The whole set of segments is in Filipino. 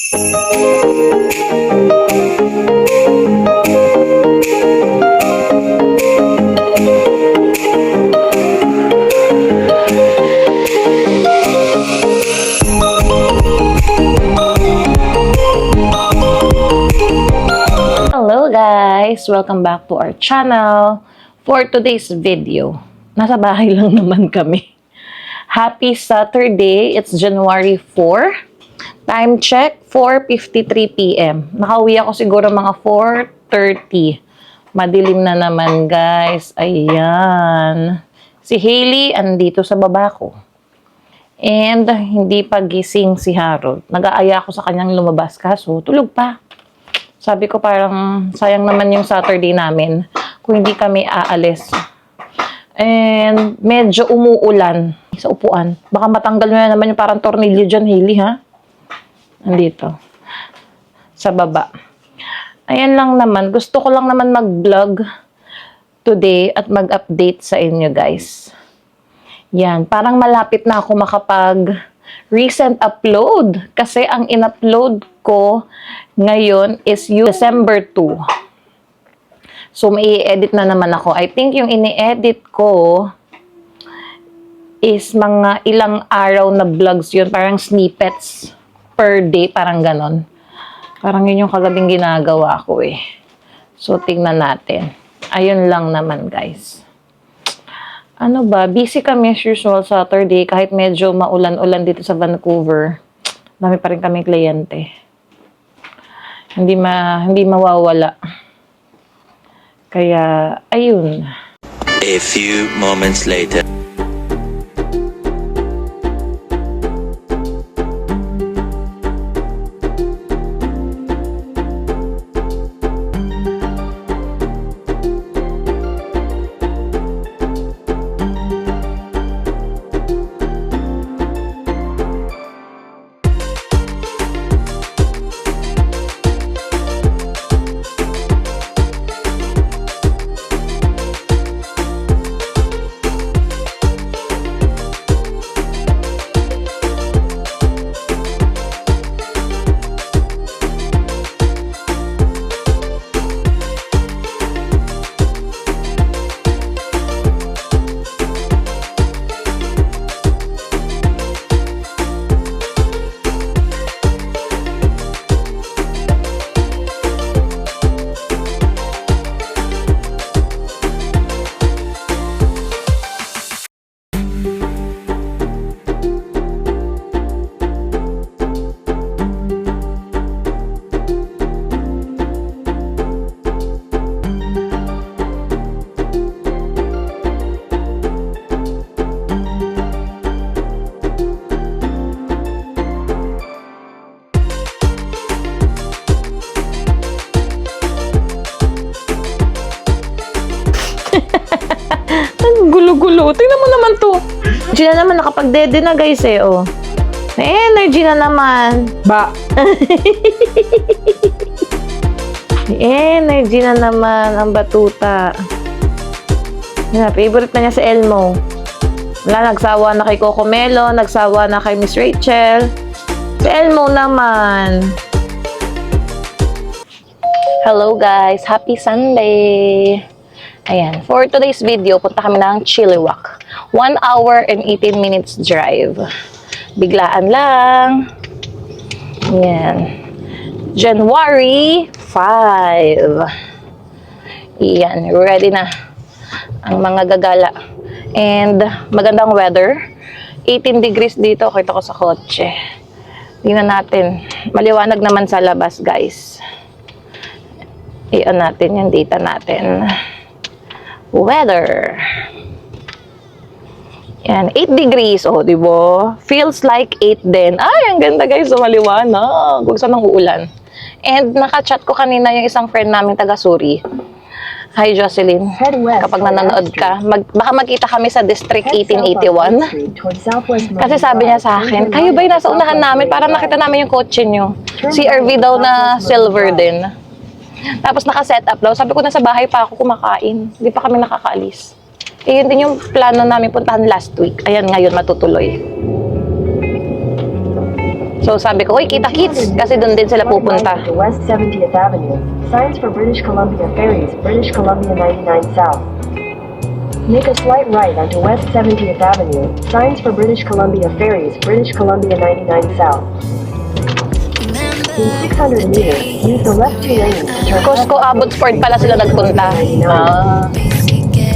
Hello guys! Welcome back to our channel. For today's video, nasa bahay lang naman kami. Happy Saturday! It's January 4. Time check, 4:53 p.m. Nakauwi ako siguro mga 4:30. Madilim na naman guys. Ayan. Si Hailey andito sa baba ko. And hindi pa gising si Harold. Nag-aaya ako sa kanyang lumabas kaso tulog pa. Sabi ko parang sayang naman yung Saturday namin kung hindi kami aalis. And medyo umuulan sa upuan. Baka matanggal nyo na naman yung parang tornilyo dyan, Hailey, ha? Nandito. Sa baba. Ayan lang naman. Gusto ko lang naman mag-vlog today at mag-update sa inyo, guys. Yan. Parang malapit na ako makapag recent upload. Kasi ang in-upload ko ngayon is yung December 2. So, may i-edit na naman ako. I think yung ini-edit ko is mga ilang araw na vlogs yun. Parang snippets per day. Parang ganon. Parang yun yung kagabing ginagawa ko eh. So, tingnan natin. Ayun lang naman, guys. Ano ba? Busy kami as usual Saturday. Kahit medyo maulan-ulan dito sa Vancouver. Dami pa rin kami kliyente. Hindi mawawala. Kaya, ayun. A few moments later. Ang gulo-gulo. Tingnan mo naman to. Gina naman nakapag-dede na guys eh. Oh. May energy na naman. Ba? May energy na naman ang batuta. Yan, favorite na niya si Elmo. Wala, nagsawa na kay Coco Melo. Nagsawa na kay Miss Rachel. Si Elmo naman. Hello guys. Happy Sunday. Ayan, for today's video, punta kami ng Chilliwack. 1 hour and 18 minutes drive. Biglaan lang. Ayan. January 5. Ayan, ready na ang mga gagala. And magandang weather. 18 degrees dito, kita ko sa kotse. Tingnan natin. Maliwanag naman sa labas, guys. Iyan natin yung data natin. Weather. Yan, 8 degrees. Oh, di ba? Feels like 8 din. Ay, ang ganda guys. Maliwanag. Huwag sanang uulan. And naka-chat ko kanina yung isang friend namin taga-Suri. Hi, Jocelyn. Kapag nanonood ka, baka magkita kami sa District 1881. Kasi sabi niya sa akin, kayo ba yung nasa unahan namin? Para nakita namin yung kotse nyo. CRV daw na silver din. Tapos naka-set up daw. Sabi ko, nasa bahay pa ako kumakain. Hindi pa kami nakakaalis. Eh, yun din yung plano namin puntahan last week. Ayan, ngayon matutuloy. So sabi ko, uy, kita-kits. Kasi doon din sila pupunta. To West 70th Avenue. Signs for British Columbia Ferries, British Columbia 99 South. Make a slight right onto West 70th Avenue. Signs for British Columbia Ferries, British Columbia 99 South. In 600 meters, use the left two lanes to turn Costco Abbotsford pala sila nagpunta.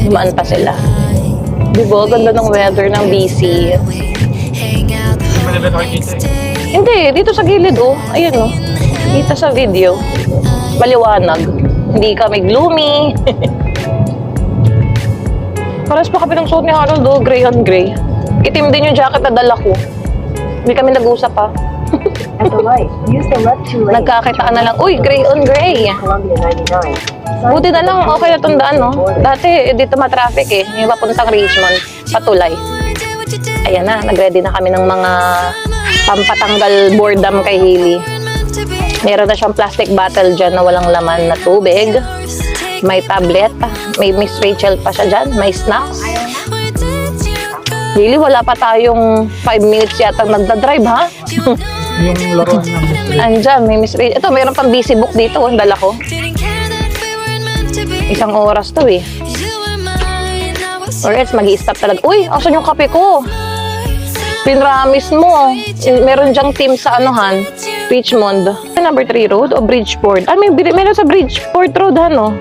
Dumaan pa sila. Diba? Ganda ng weather ng BC. Hindi, dito sa gilid oh. Ayun oh. Dito sa video. Maliwanag. Hindi kami gloomy. Paras pa kami ng suot ni Harold oh. Gray on gray. Itim din yung jacket na dala ko. Hindi kami nag-usap pa. At the light, use the left two lanes. Nagkakitaan na lang. Uy, gray on gray. Columbia 99. Buti na lang, okay na tundaan, no? Dati, dito ma-traffic eh. Yung papuntang Richmond, patulay. Ayan na, nag-ready na kami ng mga pampatanggal boredom kay Hailey. Meron na siyang plastic bottle dyan na walang laman na tubig. May tablet, may Miss Rachel pa siya dyan, may snacks. Hailey, wala pa tayong 5 minutes yata nagdadrive, ha? Yung laruan ng mystery. Andyan, may Miss Rachel. Ito, mayroon pang busy book dito, ang dala ko. 1 oras to eh. Or else, mag-i-stop talaga. Uy, asan yung kape ko? Pinramis mo. Meron dyang team sa anuhan, Richmond. Number 3 Road o Bridgeport? Ah, meron sa Bridgeport Road, ano?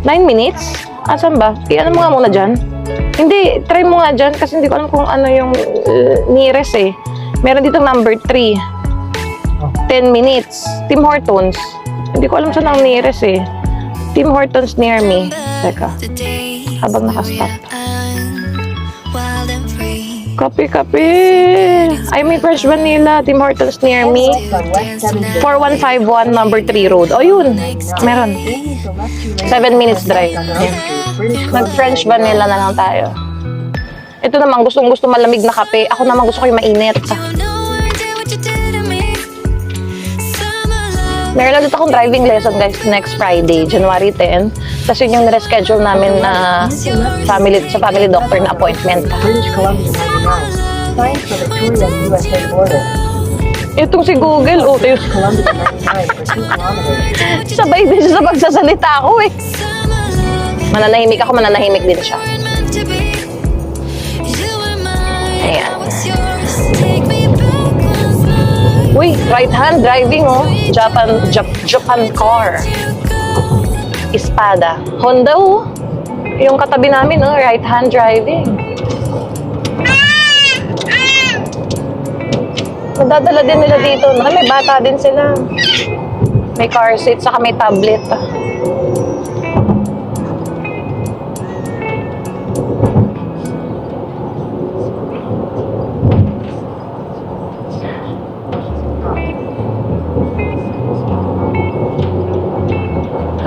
9 minutes? Asan ba? Ano mo nga muna dyan? Hindi, try mo nga dyan kasi hindi ko alam kung ano yung nearest eh. Meron dito number 3. 10 minutes. Tim Hortons. Hindi ko alam saan ang nearest eh. Tim Hortons near me. Teka. Habang nakastop. Kape. I may fresh vanilla. Tim Hortons near me. 4151 number 3 road. Oh, yun. Meron. 7 minutes drive. Nag-French vanilla na lang tayo. Ito naman, gustong-gusto malamig na kape. Ako naman gusto ko yung mainit. Meron ulit akong driving lesson guys next Friday, January 10. Tapos yun yung reschedule namin na sa family doctor na appointment. British Columbia 99. Signs for Victoria USA border. Itong si Google, oh, tayo. Columbia 99 for 2 kilometers. Sabay din siya sa pagsasalita ko eh. Mananahimik ako, mananahimik din siya. Ayan. Uy, right hand driving oh. Japan car. Espada. Honda oh. Yung katabi namin oh, right hand driving. Madadala din nila dito. May bata din sila. May car seat, saka may tablet.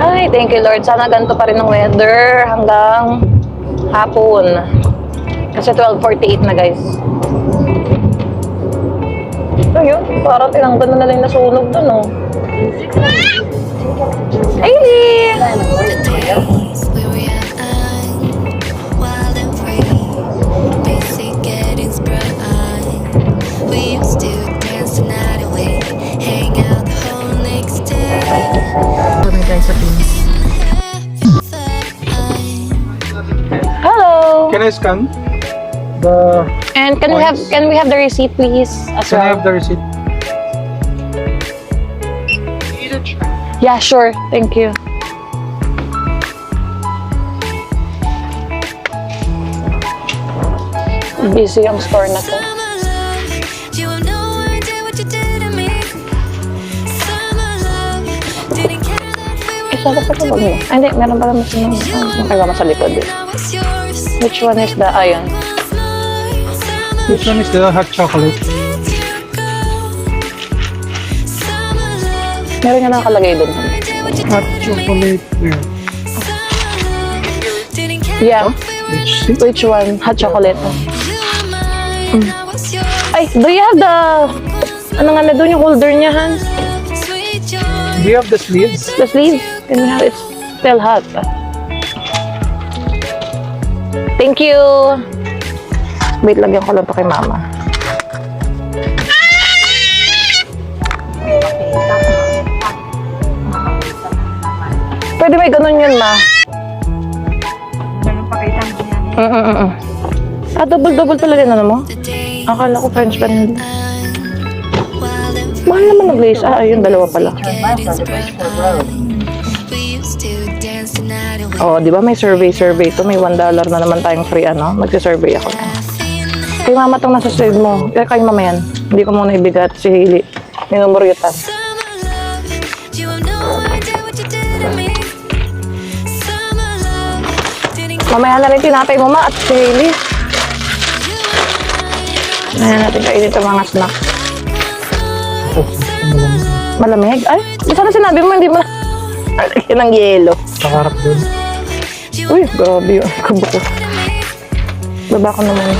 Ay, thank you Lord. Sana ganito pa rin ang weather hanggang hapon. Kasi 12:48 na guys. Ayun, parang tinanggal na nila yung nasunog dun oh. Hailey! Kami guys sa Teams. Hello! Can I scan the... And can we have the receipt please as Can I well? have the receipt? Yeah, sure. Thank you. Busy yung store na to. Isa ba pa mo? Hindi, meron pala mas nakagawa sa likod eh. Which one is the, ayun. Which one is the hot chocolate? Meron nga nakalagay doon. Hot chocolate where? Yeah. Which? Which one? Hot chocolate. Ay, do you have the... Ano nga na doon yung holder niya, Han? Do you have the sleeves? The sleeves? Can we have it? Still hot. Thank you! Wait, lagyan ko lang to kay mama. Anyway, ganun yun, ma. Ganun pakita mo yan. Ah, double pala din, ano mo? Akala ko French vanilla. Mahal naman ng glaze. Ah, ayun, dalawa pala. Turn left onto Bridgeport Road. Oh, di ba may survey to. May $1 na naman tayong free, ano? Magsisurvey ako. Kay mama tong nasa side mo. Kaya kayo mama yan. Hindi ko muna ibigat si Hailey. Minumuryutan. Mamaya na rin tinapay mo, ma, at si Hailey. Mamaya natin kainin itong mga snack. Malamig? Ay, sana sinabi mo, hindi mo na. Lagyan ng yelo. Pakarap dun. Uy, grabe yun. Kabuko. Baba ko naman.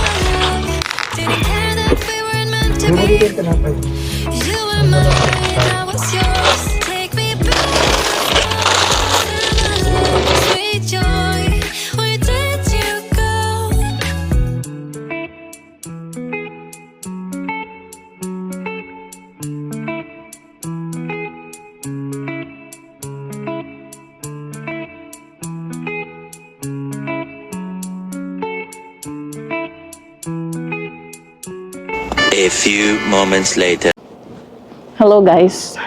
Yung magiging tinapay. A few moments later. Hello guys.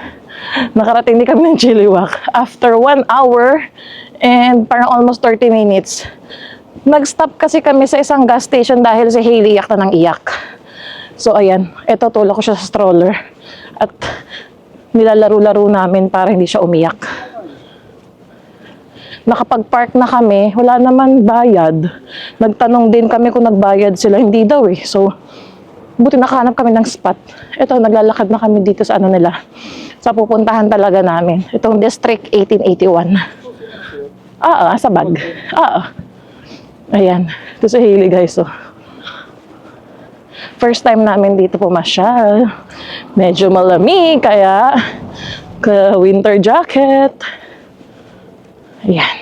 Nakarating din kami ng Chilliwack. After 1 hour and parang almost 30 minutes. Nag-stop kasi kami sa isang gas station dahil si Hailey iyak na ng iyak. So ayan, eto tulak ko siya sa stroller. At nilalaro-laro namin para hindi siya umiyak. Nakapag-park na kami, wala naman bayad. Nagtanong din kami kung nagbayad sila, hindi daw eh. So, buti nakahanap kami ng spot. Ito, naglalakad na kami dito sa ano nila. Sa pupuntahan talaga namin. Itong District 1881. Sa bag. Ayan. Ito sa Hailey guys, oh. First time namin dito pumasyal. Medyo malamig, kaya winter jacket. Ayan.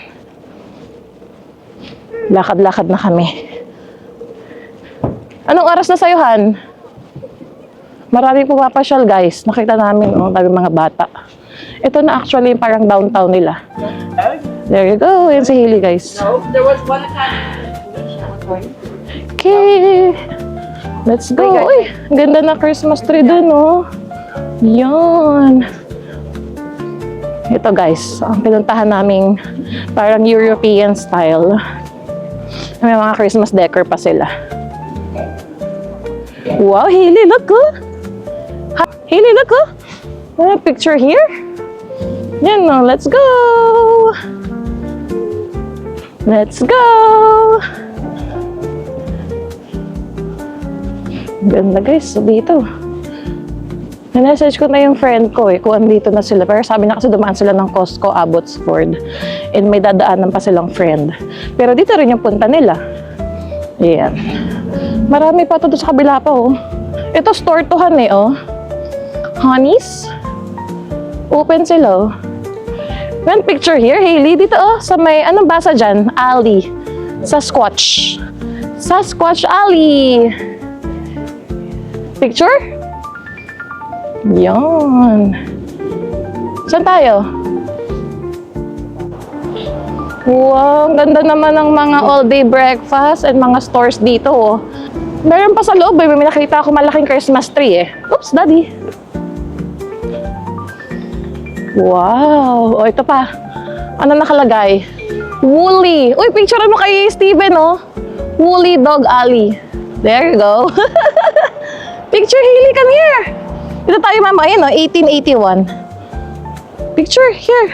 Lakad-lakad na kami. Anong oras na sa'yo, Han? Marami pumapasyal, guys. Nakita namin, dami mga bata. Ito na actually parang downtown nila. There you go. Yan si Hailey, guys. Okay. Let's go. Uy, ganda na Christmas tree dun, oh. Yan. Ito, guys. Ang pinuntahan naming parang European style. May mga Christmas decor pa sila. Wow, Hailey, look, oh. Hailey, look, oh. Want a picture here? Yan, no. Let's go. Let's go. Ganda, guys. So, dito. Na-message ko na yung friend ko kung andito na sila. Pero sabi na kasi dumaan sila ng Costco, Abbotsford. And may dadaanan pa silang friend. Pero dito rin yung punta nila. Ayan. Marami pa ito sa kabila pa, oh. Ito, store to Han, oh. Honeys. Open sila, oh. One picture here, Hailey. Dito, oh. Sa may, anong basa dyan? Alley. Sasquatch. Sasquatch Alley. Picture? Yan. Saan tayo? Wow, ganda naman ng mga all-day breakfast and mga stores dito, oh. Meron pa sa loob, may nakita ako malaking Christmas tree, eh. Oops, Daddy. Wow. O, ito pa. Ano nakalagay? Woolly. Uy, picture mo kay Steven, oh. Woolly Dog Alley. There you go. Picture, Hailey, come here. Ito tayo, mama. Ayan, oh, 1881. Picture, here.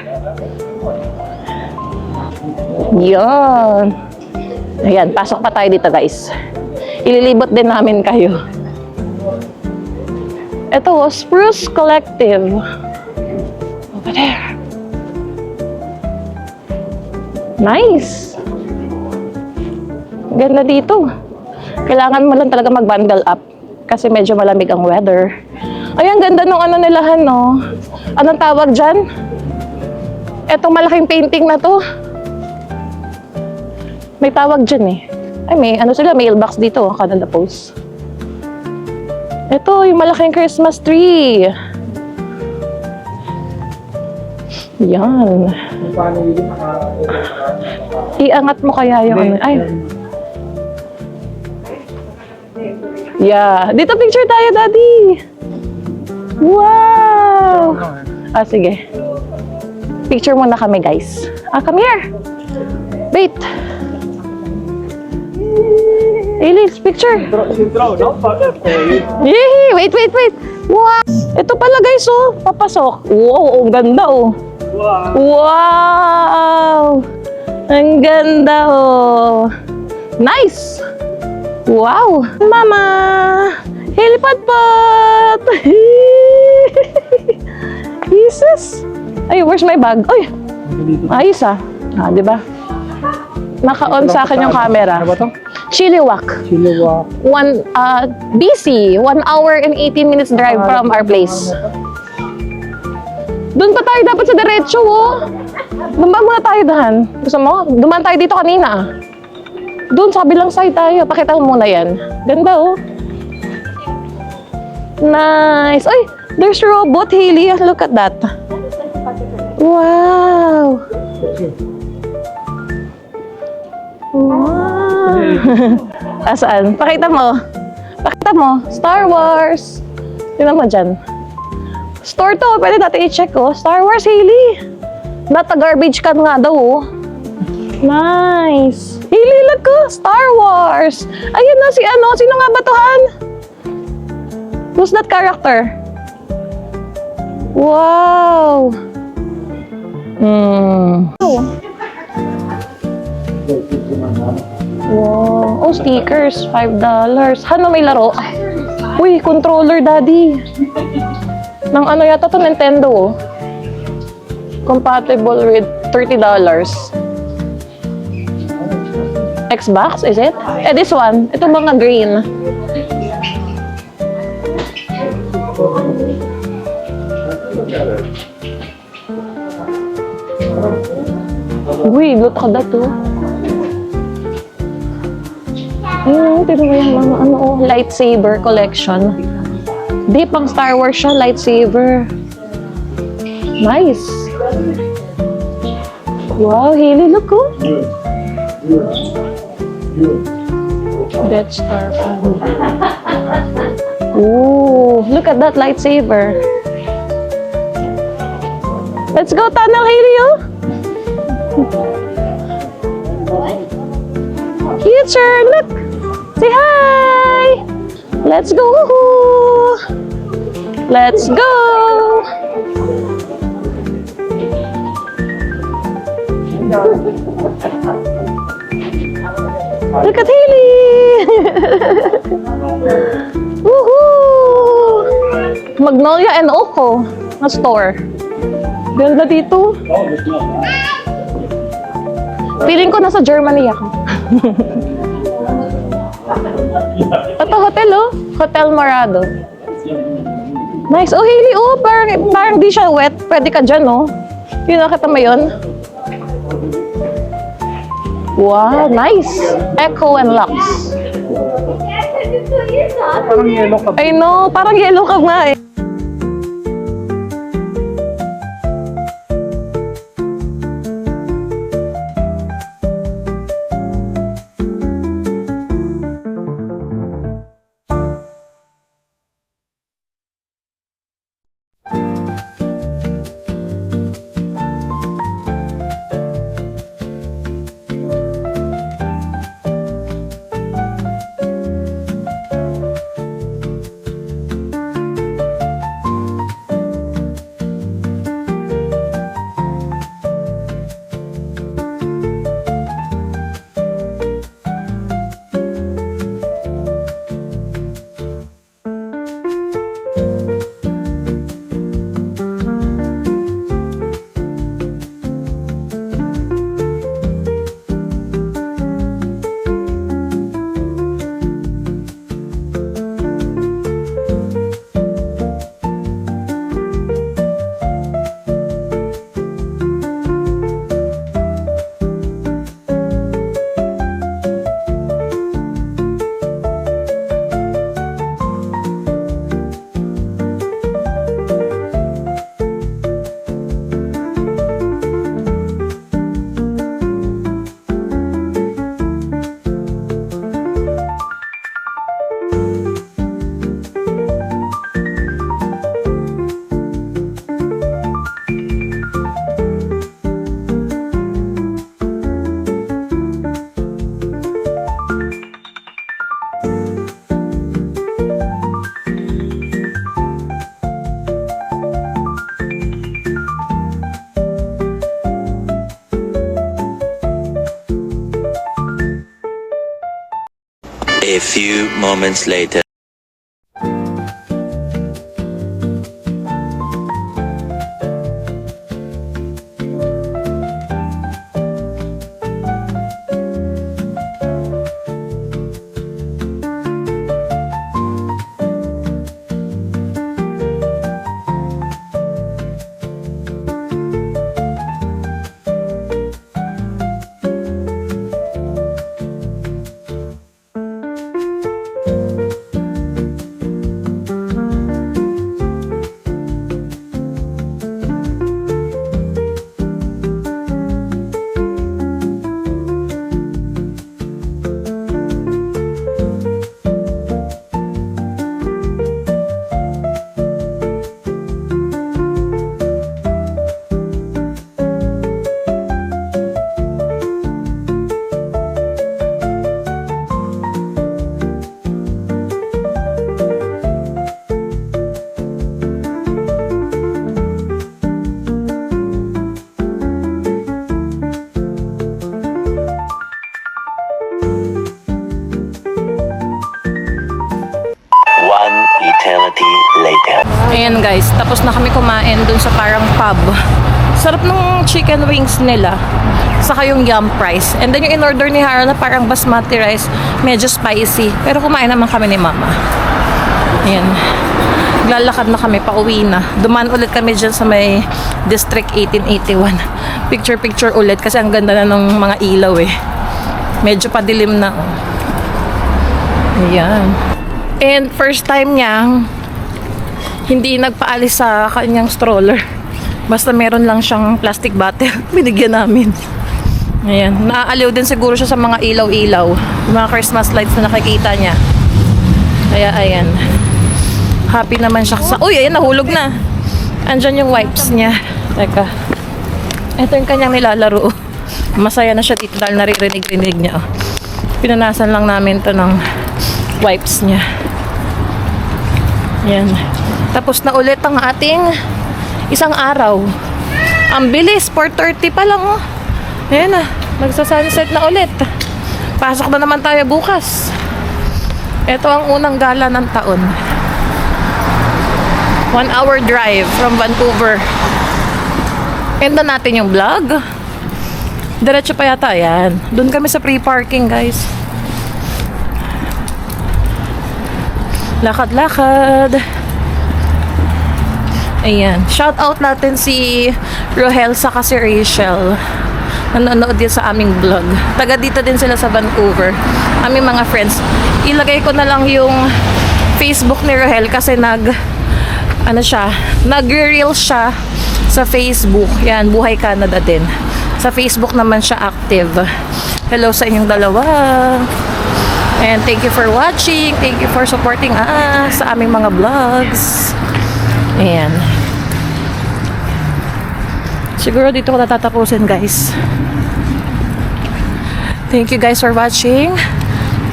Yan. Ayan, pasok pa tayo dito, guys. Ililibot din namin kayo. Ito, oh, Spruce Collective. Over there. Nice. Ganda dito. Kailangan mo lang talaga mag-bundle up kasi medyo malamig ang weather. Ayan, ganda nung ano nilahan, no? Anong tawag dyan? Etong malaking painting na to. May tawag dyan, eh. Ay, may ano sila, mailbox dito, Canada Post. Ito, yung malaking Christmas tree. Yan. Iangat mo kaya yung ano. Ay. Yeah. Dito picture tayo, Daddy. Wow! Ah, sige. Picture muna kami, guys. Ah, come here. Wait. Elise, picture. Yee! Wait. Wow! Ito pala, guys, oh. Papasok. Wow, ang ganda, oh. Wow! Ang ganda, oh. Nice! Wow! Mama! Hilipad-pat! Jesus! Ay, where's my bag? Ay! Ayos ah. Ah, di ba? Naka-on sa akin yung camera. Ano ba to? Chilliwack. Chiliwak. BC. 1 hour and 18 minutes drive from our place. Doon pa tayo dapat sa diretso, oh. Dumaan muna tayo dahan. Gusto mo? Dumaan tayo dito kanina. Doon sa kabilang side tayo. Pakita mo muna yan. Ganda, oh. Nice. Ay, there's robot, Hailey. Look at that. Wow. Wow. Asaan? Pakita mo. Pakita mo. Star Wars. Tingnan mo dyan. Store to. Pwede natin i-check, oh. Star Wars, Hailey. Not a garbage can nga daw, oh. Nice. Hailey, look ko. Star Wars. Ayun na si ano. Sino nga ba to, Han? Who's that character? Wow. Wow. Oh, stickers. $5. Ano may laro? Uy, controller, Daddy. Nang ano yata to, Nintendo, oh. Compatible with $30. Xbox, is it? Eh, this one. Ito mga green. Uy, look at that, oh. Ayun, tignan mo yung mga ano, oh, lightsaber collection. Di, pang Star Wars siya, lightsaber. Nice. Wow, Hailey, look, oh. Death Star fan. Ooh, look at that lightsaber. Let's go, tunnel, Hailey, oh. Future, look. Say hi. Let's go. Let's go. Look at Hailey. Woohoo! Magnolia and Oko na store. Ganda dito. Feeling ko nasa Germany ako. Ito hotel, oh. Hotel Morado. Nice. Oh, Hailey, oh. Parang di siya wet. Pwede ka dyan, oh. Yun, nakita mo yun? Wow, nice. Echo and Lux. Parang yellow ka. I know, parang yellow ka nga eh. few moments later. One eternity later. Ayan guys, tapos na kami kumain dun sa parang pub. Sarap ng chicken wings nila. Saka yung yum price. And then yung in-order ni Hara na parang basmati rice, medyo spicy. Pero kumain naman kami ni Mama. Ayan. Lalakad na kami, pauwi na. Dumaan ulit kami dyan sa may District 1881. Picture-picture ulit kasi ang ganda na ng mga ilaw eh. Medyo padilim na. Oh. Ayan. And first time niya, hindi nagpaalis sa kanyang stroller. Basta meron lang siyang plastic bottle. Binigyan namin. Ayan. Naaaliw din siguro siya sa mga ilaw-ilaw. Yung mga Christmas lights na nakikita niya. Kaya ayan. Happy naman siya sa... Uy, ayan, nahulog na. Andyan yung wipes niya. Teka. Ito yung kanyang nilalaro. Masaya na siya dito dahil naririnig-rinig niya. Pinanasan lang namin to ng wipes niya. Yan. Tapos na ulit ang ating isang araw. Ang bilis, 4:30 pa lang oh. Ayan na, magsa-sunset na ulit. Pasok na naman tayo bukas. Ito ang unang gala ng taon. 1 hour drive from Vancouver. End na natin yung vlog. Diretso pa yata, ayan. Doon kami sa pre-parking guys. Lakad-lakad. Ayan. Shout out natin si Rohel saka si Rachel. Nanonood din sa aming vlog. Taga dito din sila sa Vancouver. Aming mga friends. Ilagay ko na lang yung Facebook ni Rohel kasi nag-reel siya sa Facebook. Yan, Buhay Canada din. Sa Facebook naman siya active. Hello sa inyong dalawa. And thank you for watching. Thank you for supporting us sa aming mga vlogs. Ayan. Siguro dito ko natatapusin guys. Thank you guys for watching.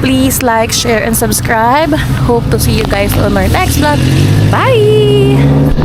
Please like, share, and subscribe. Hope to see you guys on our next vlog. Bye!